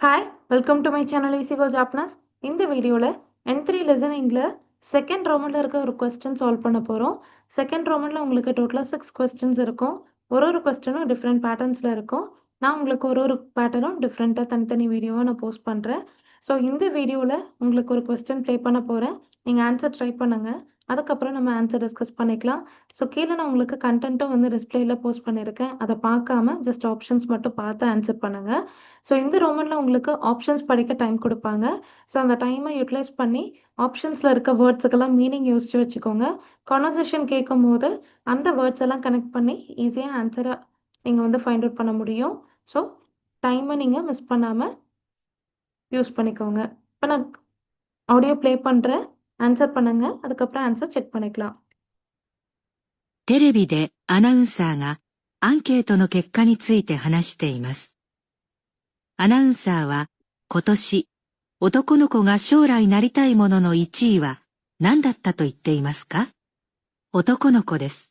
Hi welcome to my channel easy go Japanese. இந்த வீடியோவில் N3 லிசனிங்கில் second ரோமனில் இருக்க ஒரு கொஸ்டின் சால்வ் பண்ண போகிறோம். செகண்ட் ரோமனில் உங்களுக்கு டோட்டலாக 6 கொஸ்டின்ஸ் இருக்கும். ஒரு கொஸ்டினும் டிஃப்ரெண்ட் பேட்டர்ன்ஸில் இருக்கும். நான் உங்களுக்கு ஒரு பேட்டர்னும் டிஃப்ரெண்ட்டாக தனித்தனி வீடியோவாக நான் போஸ்ட் பண்ணுறேன். ஸோ இந்த வீடியோவில் உங்களுக்கு ஒரு கொஸ்டின் ப்ளே பண்ண போகிறேன். நீங்கள் ஆன்சர் ட்ரை பண்ணுங்கள். அதுக்கப்புறம் நம்ம ஆன்சர் டிஸ்கஸ் பண்ணிக்கலாம். ஸோ கீழே நான் உங்களுக்கு கண்டென்ட்டும் வந்து டிஸ்பிளேயில் போஸ்ட் பண்ணியிருக்கேன். அதை பார்க்காம ஜஸ்ட் ஆப்ஷன்ஸ் மட்டும் பார்த்து ஆன்சர் பண்ணுங்கள். ஸோ இந்த ரோமனில் உங்களுக்கு ஆப்ஷன்ஸ் படிக்க டைம் கொடுப்பாங்க. ஸோ அந்த டைமை யூட்டிலைஸ் பண்ணி ஆப்ஷன்ஸில் இருக்க வேர்ட்ஸுக்கெல்லாம் மீனிங் யோசிச்சு வச்சுக்கோங்க. கான்வர்சேஷன் கேட்கும் போது அந்த வேர்ட்ஸ் எல்லாம் கனெக்ட் பண்ணி ஈஸியாக ஆன்சரை நீங்கள் வந்து ஃபைண்ட் அவுட் பண்ண முடியும். ஸோ டைமை நீங்கள் மிஸ் பண்ணாமல் யூஸ் பண்ணிக்கோங்க. இப்போ நான் ஆடியோ ப்ளே பண்ணுறேன். ஆன்சர் பண்ணுங்கள். அதுக்கப்புறம் ஆன்சர் செக் பண்ணிக்கலாம். テレビでアナウンサーがアンケートの結果について話しています。アナウンサーは今年男の子が将来なりたいものの1位は何だったと言っていますか？男の子です。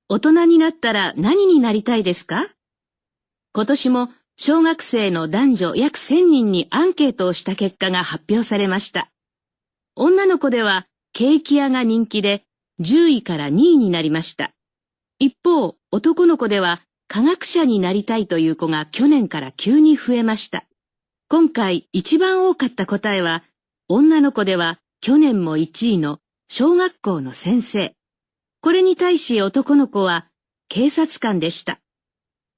大人になったら何になりたいですか？今年も小学生の男女約1000人にアンケートをした結果が発表されました。女の子ではケーキ屋が人気で10位から2位になりました。一方、男の子では科学者になりたいという子が去年から急に増えました。今回一番多かった答えは、女の子では去年も1位の小学校の先生。これに対し男の子は警察官でした。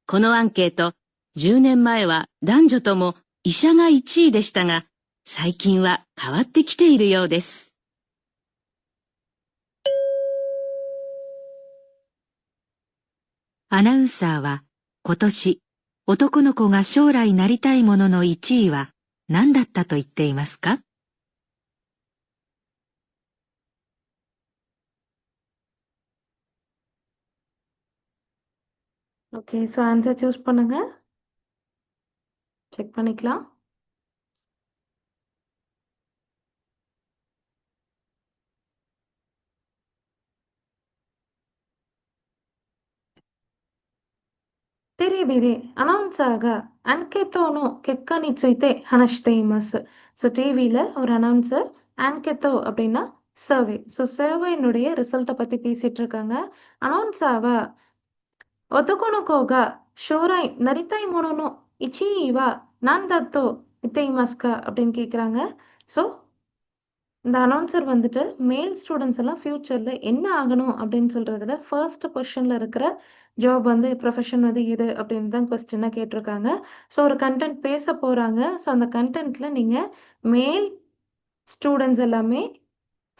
このアンケート、10年前は男女とも医者が1位でしたが、最近は変わってきているようです。アナウンサーは今年、男の子が将来なりたいものの1位は何だったと言っていますか？ ஓகே, ஸோ ஆன்சர் சூஸ் பண்ணுங்கள். செக் பண்ணிக்கலாம்.テレビでアナウンサーがアンケートの結果について話しています。ஸோ டிவியில் ஒரு அனௌன்சர் ஆன்கெத்தோ அப்படின்னா சர்வே. ஸோ சர்வேனுடைய ரிசல்ட்டை பற்றி பேசிகிட்டு இருக்காங்க. அனௌன்சாவா 男の子が将来なりたいものの1位は何だと言っていますかஅப்படின்னு கேட்குறாங்க. ஸோ இந்த அனௌன்சர் வந்துட்டு மேல் ஸ்டூடெண்ட்ஸ் எல்லாம் ஃப்யூச்சரில் என்ன ஆகணும் அப்படின்னு சொல்கிறதுல ஃபர்ஸ்ட் பொசிஷனில் இருக்கிற ஜாப் வந்து ப்ரொஃபஷன் வந்து எது அப்படின்னு தான் கொஸ்டினாக கேட்டிருக்காங்க. ஸோ ஒரு கண்டென்ட் பேச போகிறாங்க. ஸோ அந்த கண்டென்ட்டில் நீங்கள் மேல் ஸ்டூடெண்ட்ஸ் எல்லாமே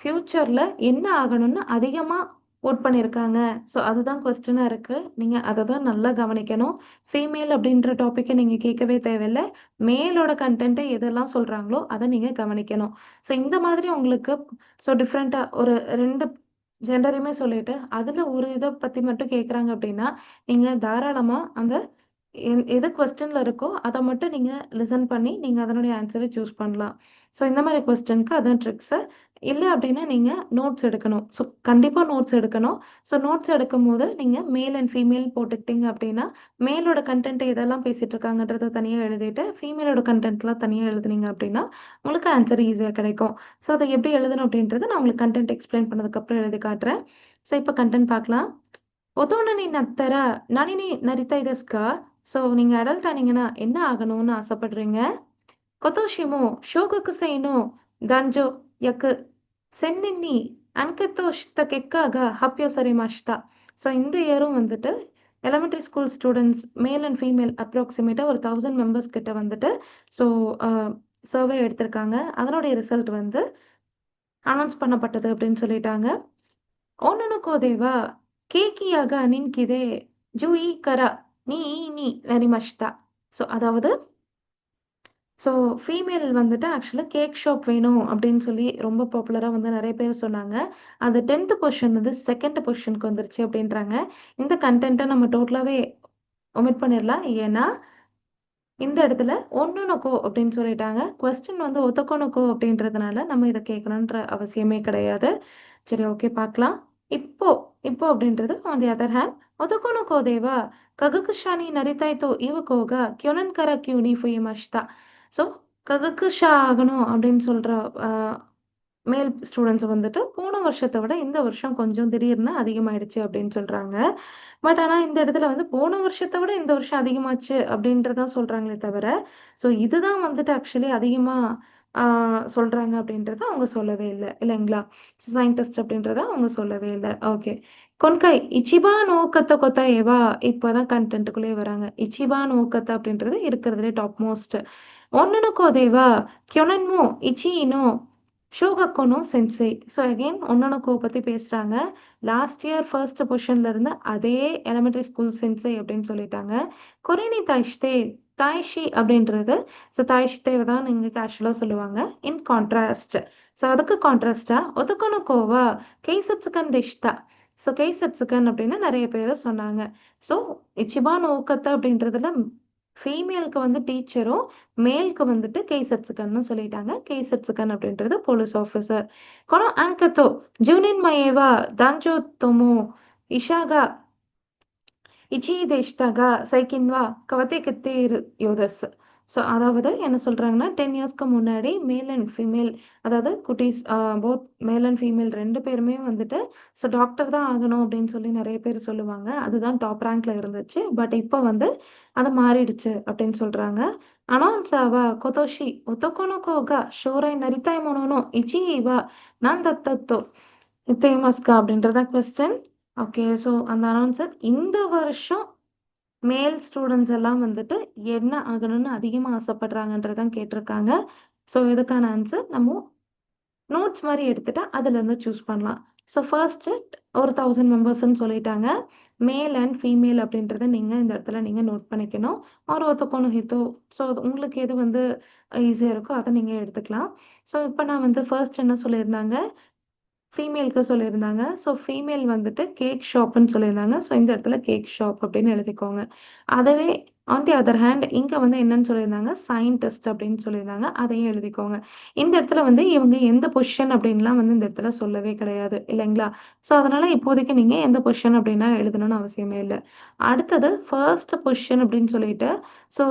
ஃப்யூச்சரில் என்ன ஆகணும்னு அதிகமாக ஓட் பண்ணியிருக்காங்க. ஸோ அதுதான் கொஸ்டினாக இருக்குது. நீங்கள் அதை தான் நல்லா கவனிக்கணும். ஃபீமேல் அப்படின்ற டாப்பிக்கை நீங்கள் கேட்கவே தேவையில்லை. மேலோட கண்டென்ட்டை எதெல்லாம் சொல்கிறாங்களோ அதை நீங்கள் கவனிக்கணும். ஸோ இந்த மாதிரி உங்களுக்கு ஸோ டிஃப்ரெண்ட்டாக ஒரு 2 ஜெண்டரையுமே சொல்லிட்டு அதில் ஒரு இதை பற்றி மட்டும் கேட்குறாங்க அப்படின்னா நீங்கள் தாராளமாக அந்த எது கொஸ்டினில் இருக்கோ அதை மட்டும் நீங்கள் லிசன் பண்ணி நீங்கள் அதனுடைய ஆன்சரை சூஸ் பண்ணலாம். ஸோ இந்த மாதிரி கொஸ்டினுக்கு அதான் ட்ரிக்ஸு. இல்லை அப்படின்னா நீங்கள் நோட்ஸ் எடுக்கணும். ஸோ கண்டிப்பாக நோட்ஸ் எடுக்கணும். ஸோ நோட்ஸ் எடுக்கும்போது நீங்கள் மேல் அண்ட் ஃபீமேல் போட்டுக்கிட்டீங்க அப்படின்னா மேலோட கண்டென்ட்டை எதெல்லாம் பேசிகிட்டு இருக்காங்கன்றதை தனியாக எழுதிட்டு ஃபீமேலோட கண்டென்ட்லாம் தனியாக எழுதுனீங்க அப்படின்னா உங்களுக்கு ஆன்சர் ஈஸியாக கிடைக்கும். ஸோ அதை எப்படி எழுதணும் அப்படின்றத நான் உங்களுக்கு கண்டென்ட் எக்ஸ்பிளைன் பண்ணதுக்கப்புறம் எழுதி காட்டுறேன். ஸோ இப்போ கண்டென்ட் பார்க்கலாம். ஒத்தோனனி நத்தர நனினி நரித்தை டெஸ்கா. ஸோ நீங்கள் அடல்ட் ஆனீங்கன்னா என்ன ஆகணும்னு ஆசைப்படுறீங்க? கொத்தோஷிமோ ஷோகுக்கு செய்யணும் ದಂಜೋ ಯಕ್ சென்னின்னி அன்கெத்தோஷ்த கெக்காக ஹப்பியோ சரி மாஷ்தா. ஸோ இந்த இயரும் வந்துட்டு elementary school students male and female அப்ராக்சிமேட்டாக ஒரு 1000 மெம்பர்ஸ் கிட்ட வந்துட்டு ஸோ சர்வே எடுத்திருக்காங்க. அதனுடைய ரிசல்ட் வந்து அனௌன்ஸ் பண்ணப்பட்டது அப்படின்னு சொல்லிட்டாங்க. ஒன்னனுக்கோ தேவா கேக்கியாக நின்கிதே ஜூஇ கரா நீ நீ நரிமஷ்தா. ஸோ அதாவது ஸோ ஃபீமேல் வந்துட்டு ஆக்சுவலா கேக் ஷாப் வேணும் அப்படின்னு சொல்லி ரொம்ப பாப்புலரா வந்து நெறைய பேர் சொன்னாங்க. அது 10த் பொசிஷன் வந்து 2nd பொசிஷனுக்கு வந்துருச்சு அப்படின்றாங்க. இந்த கன்டென்ட்ட நம்ம டோட்டலாவே ஒமிட் பண்ணிரலாம். ஏன்னா, இந்த இடத்துல ஒன்னொன்னுக்கோ அப்படின்னு சொல்லிட்டாங்க. கொஸ்டின் வந்து ஒத்தொக்கொனக்கோ அப்படின்றதுனால நம்ம இத கேட்கணுன்ற அவசியமே கிடையாது. சரி ஓகே பார்க்கலாம். இப்போ இப்போ அப்படின்றது on the other hand "男の子では科学者になりたいという子が去年から急に増えました." So கககுஷா ஆகணும் அப்படின்னு சொல்ற அ மேல் ஸ்டூடண்ட்ஸ் வந்துட்டு போன வருஷத்த விட இந்த வருஷம் கொஞ்சம் திடீர்னு அதிகமாயிடுச்சு அப்படின்னு சொல்றாங்க. பட் ஆனா இந்த இடத்துல வந்து போன வருஷத்த விட இந்த வருஷம் அதிகமாச்சு அப்படின்றத சொல்றாங்களே தவிர, ஸோ இதுதான் வந்துட்டு ஆக்சுவலி அதிகமா ஆ சொல்றாங்க அப்படின்றத அவங்க சொல்லவே இல்ல. இல்லைங்களா? சயின்டிஸ்ட் அப்படின்றத அவங்க சொல்லவே இல்ல. ஓகே. கொன்கை இச்சிபான் ஓ கத்த கொத்த ஏவா இப்பதான் கன்டென்ட்குள்ளேயே வராங்க. இச்சிபான் ஓ கத்த அப்படின்றது இருக்கிறதுலே டாப் மோஸ்ட். ஒன்னொன்னுக்கோ தேவா கியோனன்மோ இச்சினோ ஷோகக்கோ நோ சென்செய். ஸோ அகைன் ஒன்னொன்னுக்கோ பத்தி பேசுறாங்க. லாஸ்ட் இயர் ஃபர்ஸ்ட் பொசிஷன்ல இருந்த அதே எலிமெண்டரி ஸ்கூல் சென்செய் அப்படின்னு சொல்லிட்டாங்க. கொரினி தாய்ஷ்தே தாய்ஷி அப்படின்றது ஸோ தாய்ஷ்தேவ தான் நீங்க கேஷுவலா சொல்லுவாங்க. இன் கான்ட்ராஸ்ட் ஸோ அதுக்கு கான்ட்ராஸ்ட்டா ஒதுக்கொனுக்கோவா கெய்சட்சுகன் திஷ்தா. ஸோ கெய்சட்சுகன் அப்படின்னு நெறைய பேரு சொன்னாங்க. ஸோ இச்சிபான் ஓக்கத்த அப்படின்றதுல ஃபீமேலுக்கு வந்து டீச்சரும், மேல்க்கு வந்துட்டு கெய்சட்சுகன்னு சொல்லிட்டாங்க. கெய்சட்சுகன் அப்படின்றது போலீஸ் ஆஃபீசர். このアンケート、10年前は男女とも医者が1位でしたが、最近は変わってきているようです. ஸோ அதாவது என்ன சொல்றாங்கன்னா, 10 இயர்ஸ்க்கு முன்னாடி மேல் அண்ட் ஃபீமேல் அதாவது குட்டீஸ் போத் மேல் அண்ட் ஃபீமேல் 2 பேருமே வந்துட்டு ஸோ டாக்டர் தான் ஆகணும் அப்படின்னு சொல்லி நெறைய பேர் சொல்லுவாங்க. அதுதான் டாப் ரேங்க்ல இருந்துச்சு. பட் இப்ப வந்து அது மாறிடுச்சு அப்படின்னு சொல்றாங்க. アナウンサーは今年男の子が将来なりたいものの1位は何だったと言っていますかஅப்படின்றத கொஸ்டின். ஓகே. ஸோ அந்த அனௌன்சர் இந்த வருஷம் மேல் ஸ்டூடண்ட்ஸ் எல்லாம் வந்துட்டு என்ன ஆகணும்னு அதிகமா ஆசைப்படுறாங்கன்றதான் கேட்டிருக்காங்க. ஸோ இதுக்கான ஆன்சர் நம்ம நோட்ஸ் மாரி எடுத்துட்டு அதுலேருந்து சூஸ் பண்ணலாம். ஸோ ஃபர்ஸ்ட்டு ஒரு 1000 மெம்பர்ஸ்ன்னு சொல்லிட்டாங்க. மேல் அண்ட் ஃபீமேல் அப்படின்றத நீங்க இந்த இடத்துல நீங்க நோட் பண்ணிக்கணும். ஒரு ஒத்தொக்கோணும் ஹித்தோ ஸோ உங்களுக்கு எது வந்து ஈஸியா இருக்கோ அத நீங்க எடுத்துக்கலாம். ஸோ இப்ப நான் வந்து ஃபர்ஸ்ட் என்ன சொல்லியிருந்தாங்க? ஃபீமேலுக்கு சொல்லியிருந்தாங்க. ஸோ ஃபீமேல் வந்துட்டு கேக் ஷாப்ன்னு சொல்லியிருந்தாங்க. ஸோ இந்த இடத்துல கேக் ஷாப் அப்படின்னு எழுதிக்கோங்க. அதுவே ஆன் தி அதர் ஹேண்ட் இங்க வந்து என்னன்னு சொல்லியிருந்தாங்க? சயின்டிஸ்ட் அப்படின்னு சொல்லியிருந்தாங்க. அதையும் எழுதிக்கோங்க. இந்த இடத்துல வந்து இவங்க எந்த பொசிஷன் அப்படின்லாம் வந்து இந்த இடத்துல சொல்லவே கிடையாது. இல்லைங்களா? ஸோ அதனால இப்போதைக்கு நீங்க எந்த பொசிஷன் அப்படின்லாம் எழுதணும்னு அவசியமே இல்ல. அடுத்தது ஃபர்ஸ்ட் பொசிஷன் அப்படின்னு சொல்லிட்டு ஸோ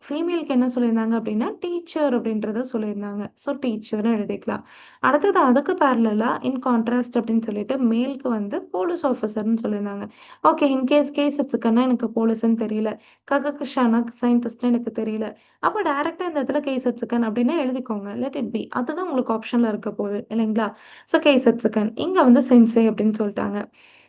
ஃபீமேலுக்கு என்ன சொல்லியிருந்தாங்க அப்படின்னா, டீச்சர் அப்படின்றத சொல்லியிருந்தாங்க. ஸோ டீச்சர்ன்னு எழுதிக்கலாம். அடுத்தது அதுக்கு பேரலலா இன் கான்ட்ராஸ்ட் அப்படின்னு சொல்லிட்டு மேல்க்கு வந்து போலீஸ் ஆஃபீசர்ன்னு சொல்லியிருந்தாங்க. ஓகே. இன்கேஸ் கேஸ் வச்சுக்கன்னா எனக்கு போலீஸ்ன்னு தெரியல. ககக்ஷானா சயின்டிஸ்ட்ன்னு எனக்கு தெரியல. அப்ப டைரக்ட்டா இந்த இடத்துல கேஸ் வச்சுக்கன் அப்படின்னு எழுதிக்கோங்க. Let it be. அதுதான் உங்களுக்கு ஆப்ஷன்ல இருக்க போகுது. இல்லைங்களா? ஸோ கேஸ் வச்சுக்கன். இங்க வந்து சென்சே அப்படின்னு சொல்ட்டாங்க.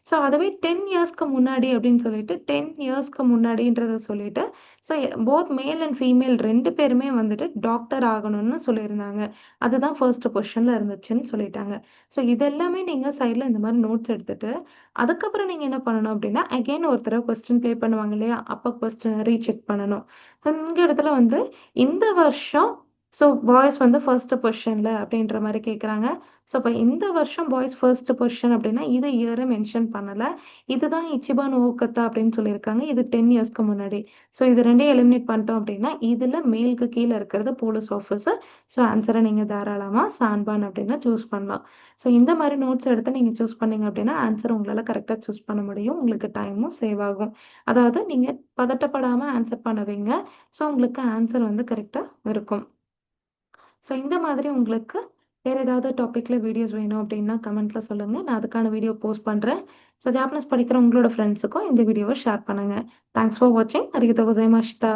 ஸோ அதுவே 10 இயர்ஸ்க்கு முன்னாடி அப்படின்னு சொல்லிட்டு 10 இயர்ஸ்க்கு முன்னாடின்றத சொல்லிட்டு so both male and female 2 பேருமே வந்துட்டு டாக்டர் ஆகணும்னு சொல்லியிருந்தாங்க. அதுதான் ஃபர்ஸ்ட் பொசிஷன்ல இருந்துச்சுன்னு சொல்லிட்டாங்க. ஸோ இது எல்லாமே நீங்க சைட்ல இந்த மாரி நோட்ஸ் எடுத்துட்டு, அதுக்கப்புறம் நீங்க என்ன பண்ணணும் அப்டின்னா, அகைன் ஒரு தடவ கொஸ்டின் ப்ளே பண்ணுவாங்க இல்லையா? அப்ப கொஸ்டின ரீசெக் பண்ணணும். இந்த இடத்துல வந்து இந்த வருஷம் ஸோ பாய்ஸ் வந்து ஃபர்ஸ்ட் பொசிஷன்ல அப்டின்ற மாரி கேட்குறாங்க. ஸோ அப்ப இந்த வருஷம் பாய்ஸ் ஃபர்ஸ்ட் பொசிஷன் அப்டின்னா, இது இயர மென்ஷன் பண்ணல. இதுதான் இச்சிபான் ஓகத்தா அப்டின்னு சொல்லியிருக்காங்க. இது 10 இயர்ஸ்க்கு முன்னாடி. ஸோ இது 2யும் எலிமினேட் பண்ணிட்டோம் அப்டின்னா, இதுல மேல்க்கு கீழ இருக்கிறது போலீஸ் ஆஃபீசர். ஸோ ஆன்ஸர நீங்க தாராளமா சான்பான் அப்படின்னு சூஸ் பண்ணலாம். ஸோ இந்த மாரி நோட்ஸ் எடுத்து நீங்க சூஸ் பண்ணீங்க அப்படின்னா, ஆன்ஸர் உங்களால கரெக்ட்டா சூஸ் பண்ண முடியும். உங்களுக்கு டைமும் சேவ் ஆகும். அதாவது நீங்க பதட்டப்படாம ஆன்ஸர் பண்ணுவீங்க. ஸோ உங்களுக்கு ஆன்ஸர் வந்து கரெக்ட்டா இருக்கும். ஸோ இந்த மாதிரி உங்களுக்கு வேற ஏதாவது டாபிக்ல வீடியோஸ் வேணும் அப்படின்னா கமெண்ட்ல சொல்லுங்க. நான் அதுக்கான வீடியோ போஸ்ட் பண்றேன். ஸோ ஜாப்பனீஸ் படிக்கிற உங்களோட ஃப்ரெண்ட்ஸுக்கும் இந்த வீடியோவ ஷேர் பண்ணுங்க. தேங்க்ஸ் ஃபார் வாட்சிங். அரிகதோ கோசைமாஷிதா.